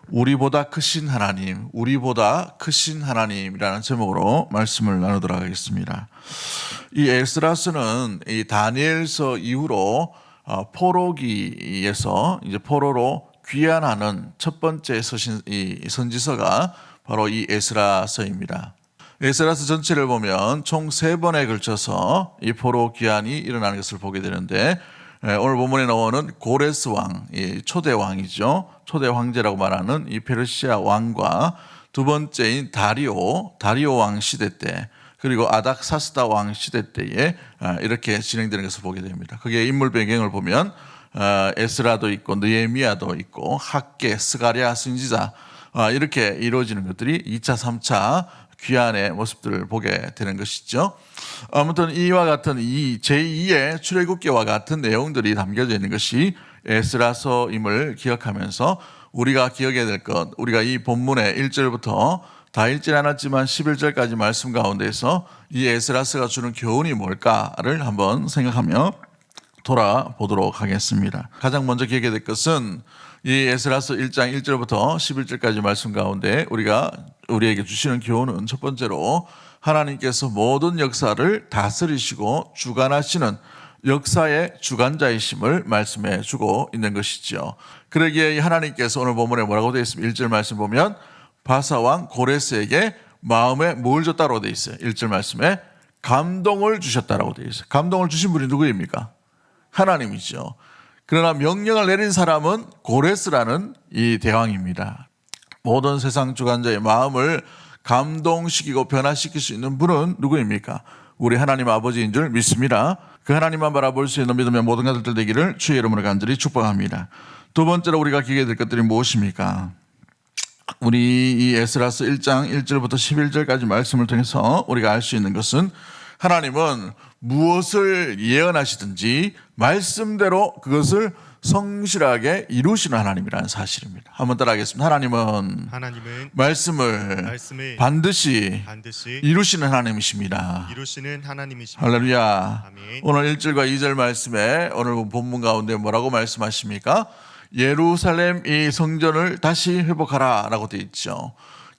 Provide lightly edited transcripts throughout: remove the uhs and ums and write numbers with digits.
우리보다 크신 하나님, 우리보다 크신 하나님이라는 제목으로 말씀을 나누도록 하겠습니다. 이 에스라서는 이 다니엘서 이후로 포로기에서 이제 포로로 귀환하는 첫 번째 이 선지서가 바로 이 에스라서입니다. 에스라서 전체를 보면 총 3번에 걸쳐서 이 포로 귀환이 일어나는 것을 보게 되는데, 오늘 본문에 나오는 고레스 왕, 초대 왕이죠. 초대 황제라고 말하는 이 페르시아 왕과 두 번째인 다리오 왕 시대 때, 그리고 아닥사스다 왕 시대 때에 이렇게 진행되는 것을 보게 됩니다. 거기에 인물 배경을 보면 에스라도 있고 느헤미야도 있고 학개, 스가랴 선지자, 이렇게 이루어지는 것들이 2차, 3차 귀환의 모습들을 보게 되는 것이죠. 아무튼 이와 같은 이 제2의 출애굽기와 같은 내용들이 담겨져 있는 것이 에스라서임을 기억하면서 우리가 기억해야 될 것, 우리가 이 본문의 1절부터 다 읽진 않았지만 11절까지 말씀 가운데서 이 에스라서가 주는 교훈이 뭘까를 한번 생각하며 돌아보도록 하겠습니다. 가장 먼저 기억해야 될 것은 이 에스라서 1장 1절부터 11절까지 말씀 가운데 우리에게 주시는 교훈은 첫 번째로 하나님께서 모든 역사를 다스리시고 주관하시는 역사의 주관자이심을 말씀해 주고 있는 것이죠. 그러기에 하나님께서 오늘 본문에 뭐라고 되어 있습니까? 1절 말씀 보면 바사왕 고레스에게 마음에 뭘 줬다고 되어 있어요. 1절 말씀에 감동을 주셨다라고 되어 있어요. 감동을 주신 분이 누구입니까? 하나님이죠. 그러나 명령을 내린 사람은 고레스라는 이 대왕입니다. 모든 세상 주관자의 마음을 감동시키고 변화시킬 수 있는 분은 누구입니까? 우리 하나님 아버지인 줄 믿습니다. 그 하나님만 바라볼 수 있는 믿음의 모든 가족들 되기를 주의 이름으로 간절히 축복합니다. 두 번째로 우리가 기억해야 될 것들이 무엇입니까? 우리 이 에스라서 1장 1절부터 11절까지 말씀을 통해서 우리가 알 수 있는 것은 하나님은 무엇을 예언하시든지 말씀대로 그것을 성실하게 이루시는 하나님이라는 사실입니다. 한번 따라하겠습니다. 하나님은 말씀을 반드시 이루시는 하나님이십니다. 할렐루야. 아멘. 오늘 1절과 2절 말씀에 오늘 본문 가운데 뭐라고 말씀하십니까? 예루살렘 이 성전을 다시 회복하라 라고 되어 있죠.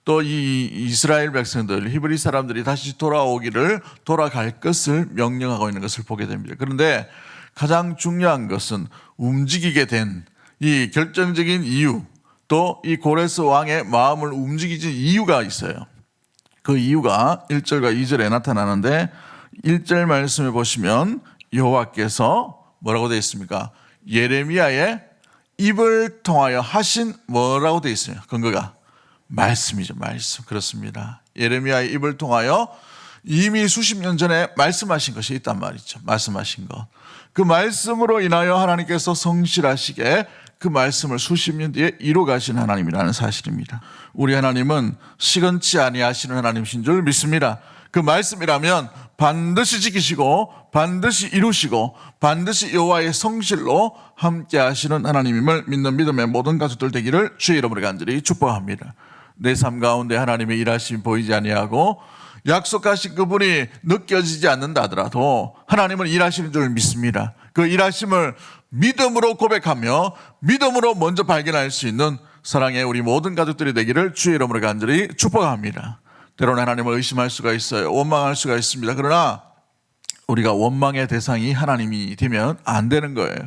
또 이 이스라엘 백성들, 히브리 사람들이 다시 돌아갈 것을 명령하고 있는 것을 보게 됩니다. 그런데 가장 중요한 것은 움직이게 된 이 결정적인 이유, 또 이 고레스 왕의 마음을 움직이진 이유가 있어요. 그 이유가 1절과 2절에 나타나는데 1절 말씀에 보시면 여호와께서 뭐라고 되어 있습니까? 예레미야의 입을 통하여 하신 뭐라고 되어 있어요? 근거가 말씀이죠. 말씀. 그렇습니다. 예레미야의 입을 통하여 이미 수십 년 전에 말씀하신 것이 있단 말이죠. 말씀하신 것. 그 말씀으로 인하여 하나님께서 성실하시게 그 말씀을 수십 년 뒤에 이루어가신 하나님이라는 사실입니다. 우리 하나님은 시건치 아니하시는 하나님이신 줄 믿습니다. 그 말씀이라면 반드시 지키시고 반드시 이루시고 반드시 여호와의 성실로 함께 하시는 하나님임을 믿는 믿음의 모든 가족들 되기를 주의 이름으로 간절히 축복합니다. 내 삶 가운데 하나님의 일하심이 보이지 아니하고 약속하신 그분이 느껴지지 않는다 하더라도 하나님은 일하시는 줄 믿습니다. 그 일하심을 믿음으로 고백하며 믿음으로 먼저 발견할 수 있는 사랑의 우리 모든 가족들이 되기를 주의 이름으로 간절히 축복합니다. 때로는 하나님을 의심할 수가 있어요. 원망할 수가 있습니다. 그러나 우리가 원망의 대상이 하나님이 되면 안 되는 거예요.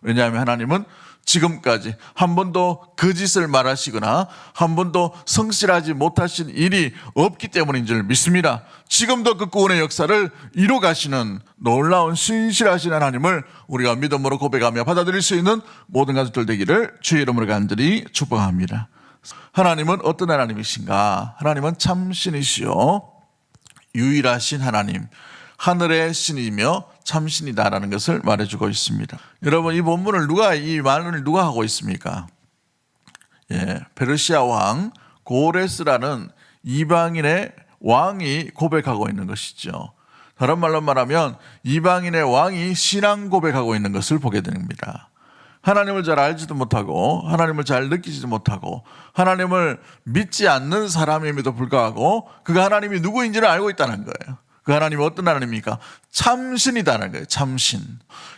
왜냐하면 하나님은 지금까지 한 번도 거짓을 말하시거나 한 번도 성실하지 못하신 일이 없기 때문인 줄 믿습니다. 지금도 그 구원의 역사를 이루어가시는 놀라운 신실하신 하나님을 우리가 믿음으로 고백하며 받아들일 수 있는 모든 가족들 되기를 주의 이름으로 간절히 축복합니다. 하나님은 어떤 하나님이신가? 하나님은 참신이시요 유일하신 하나님, 하늘의 신이며 참신이다라는 것을 말해주고 있습니다. 여러분, 이 본문을 이 말을 누가 하고 있습니까? 페르시아 왕 고레스라는 이방인의 왕이 고백하고 있는 것이죠. 다른 말로 말하면 이방인의 왕이 신앙 고백하고 있는 것을 보게 됩니다. 하나님을 잘 알지도 못하고 하나님을 잘 느끼지도 못하고 하나님을 믿지 않는 사람임에도 불구하고 그가 하나님이 누구인지를 알고 있다는 거예요. 그 하나님이 어떤 하나님입니까? 참신이다는 거예요. 참신.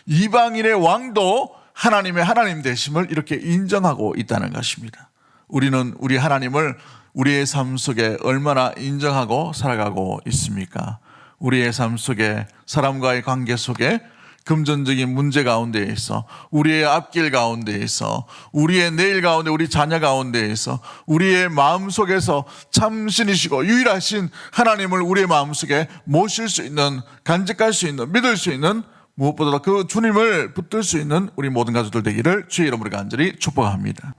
이방인의 왕도 하나님의 하나님 되심을 이렇게 인정하고 있다는 것입니다. 우리는 우리 하나님을 우리의 삶 속에 얼마나 인정하고 살아가고 있습니까? 우리의 삶 속에 사람과의 관계 속에 금전적인 문제 가운데 있어, 우리의 앞길 가운데 있어, 우리의 내일 가운데, 우리 자녀 가운데 있어, 우리의 마음 속에서 참신이시고 유일하신 하나님을 우리의 마음 속에 모실 수 있는, 간직할 수 있는, 믿을 수 있는, 무엇보다 그 주님을 붙들 수 있는 우리 모든 가족들 되기를 주의 이름으로 간절히 축복합니다.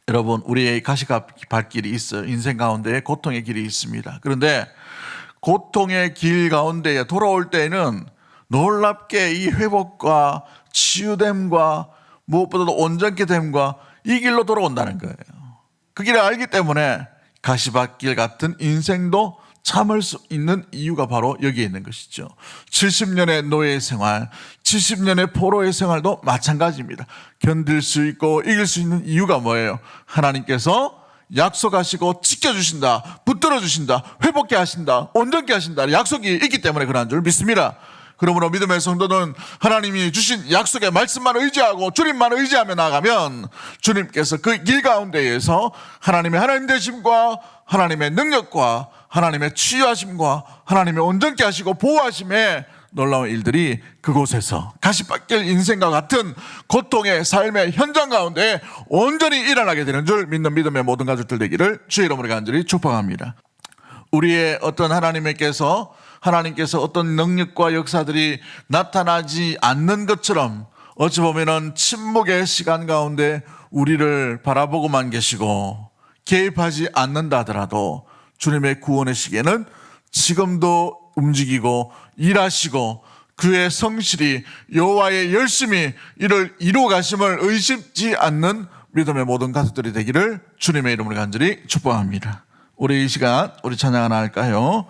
여러분, 우리의 가시밭길이 있어요. 인생 가운데 고통의 길이 있습니다. 그런데 고통의 길 가운데 돌아올 때에는 놀랍게 이 회복과 치유됨과 무엇보다도 온전케 됨과 이 길로 돌아온다는 거예요. 그 길을 알기 때문에 가시밭길 같은 인생도 참을 수 있는 이유가 바로 여기에 있는 것이죠. 70년의 노예 생활, 70년의 포로의 생활도 마찬가지입니다. 견딜 수 있고 이길 수 있는 이유가 뭐예요? 하나님께서 약속하시고 지켜주신다, 붙들어 주신다, 회복케 하신다, 온전케 하신다 약속이 있기 때문에 그러한 줄 믿습니다. 그러므로 믿음의 성도는 하나님이 주신 약속의 말씀만 의지하고 주님만 의지하며 나가면 주님께서 그 길 가운데에서 하나님의 하나님 되심과 하나님의 능력과 하나님의 치유하심과 하나님의 온전케 하시고 보호하심에 놀라운 일들이 그곳에서 가시밭길 인생과 같은 고통의 삶의 현장 가운데 온전히 일어나게 되는 줄 믿는 믿음의 모든 가족들 되기를 주의 이름으로 간절히 축복합니다. 우리의 어떤 하나님께서 어떤 능력과 역사들이 나타나지 않는 것처럼 어찌 보면은 침묵의 시간 가운데 우리를 바라보고만 계시고 개입하지 않는다 하더라도 주님의 구원의 시계는 지금도 움직이고 일하시고 그의 성실히 여호와의 열심히 이를 이루어 가심을 의심치 않는 믿음의 모든 가족들이 되기를 주님의 이름으로 간절히 축복합니다. 우리 이 시간 우리 찬양 하나 할까요?